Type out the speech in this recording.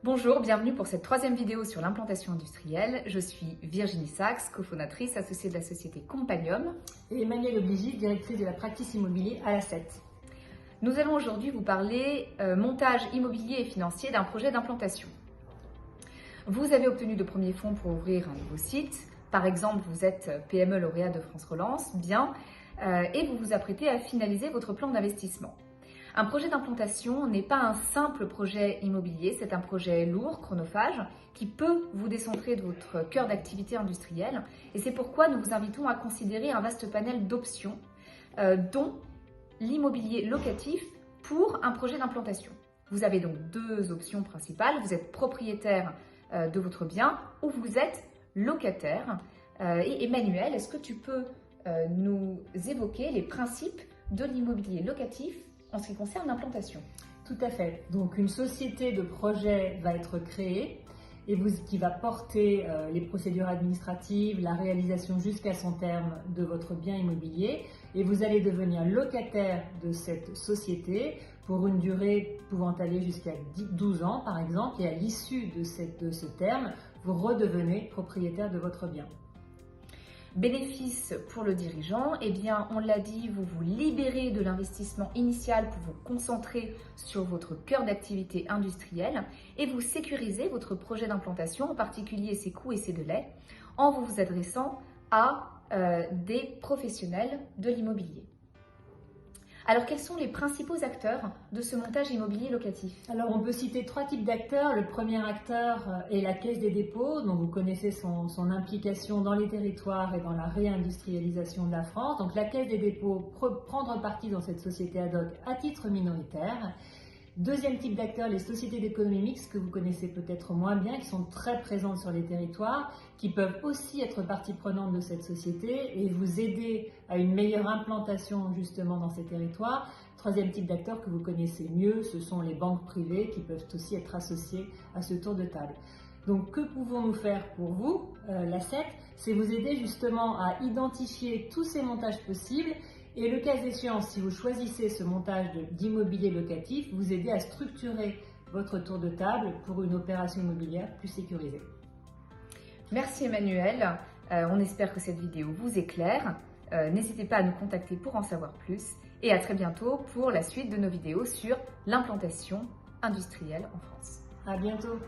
Bonjour, bienvenue pour cette troisième vidéo sur l'implantation industrielle. Je suis Virginie Sachs, cofondatrice associée de la société Companium. Et Emmanuelle Obligis, directrice de la practice immobilier à l'Asset. Nous allons aujourd'hui vous parler montage immobilier et financier d'un projet d'implantation. Vous avez obtenu de premiers fonds pour ouvrir un nouveau site. Par exemple, vous êtes PME lauréat de France Relance, bien, et vous vous apprêtez à finaliser votre plan d'investissement. Un projet d'implantation n'est pas un simple projet immobilier, c'est un projet lourd, chronophage, qui peut vous décentrer de votre cœur d'activité industrielle. Et c'est pourquoi nous vous invitons à considérer un vaste panel d'options, dont l'immobilier locatif pour un projet d'implantation. Vous avez donc deux options principales. Vous êtes propriétaire de votre bien ou vous êtes locataire. Et Emmanuelle, est-ce que tu peux nous évoquer les principes de l'immobilier locatif en ce qui concerne l'implantation? Tout à fait. Donc une société de projet va être créée et qui va porter les procédures administratives, la réalisation jusqu'à son terme de votre bien immobilier, et vous allez devenir locataire de cette société pour une durée pouvant aller jusqu'à 12 ans par exemple, et à l'issue de ce terme, vous redevenez propriétaire de votre bien. Bénéfice pour le dirigeant, eh bien, on l'a dit, vous vous libérez de l'investissement initial pour vous concentrer sur votre cœur d'activité industrielle et vous sécurisez votre projet d'implantation, en particulier ses coûts et ses délais, en vous adressant à des professionnels de l'immobilier. Alors, quels sont les principaux acteurs de ce montage immobilier locatif? Alors, on peut citer trois types d'acteurs. Le premier acteur est la Caisse des dépôts, dont vous connaissez son implication dans les territoires et dans la réindustrialisation de la France. Donc, la Caisse des dépôts prendre partie dans cette société ad hoc à titre minoritaire. Deuxième type d'acteurs, les sociétés d'économie mixte que vous connaissez peut-être moins bien, qui sont très présentes sur les territoires, qui peuvent aussi être partie prenante de cette société et vous aider à une meilleure implantation justement dans ces territoires. Troisième type d'acteurs que vous connaissez mieux, ce sont les banques privées qui peuvent aussi être associées à ce tour de table. Donc que pouvons-nous faire pour vous, l'Asset? C'est vous aider justement à identifier tous ces montages possibles. Et le cas échéant, si vous choisissez ce montage d'immobilier locatif, vous aider à structurer votre tour de table pour une opération immobilière plus sécurisée. Merci Emmanuelle, on espère que cette vidéo vous éclaire. N'hésitez pas à nous contacter pour en savoir plus et à très bientôt pour la suite de nos vidéos sur l'implantation industrielle en France. À bientôt.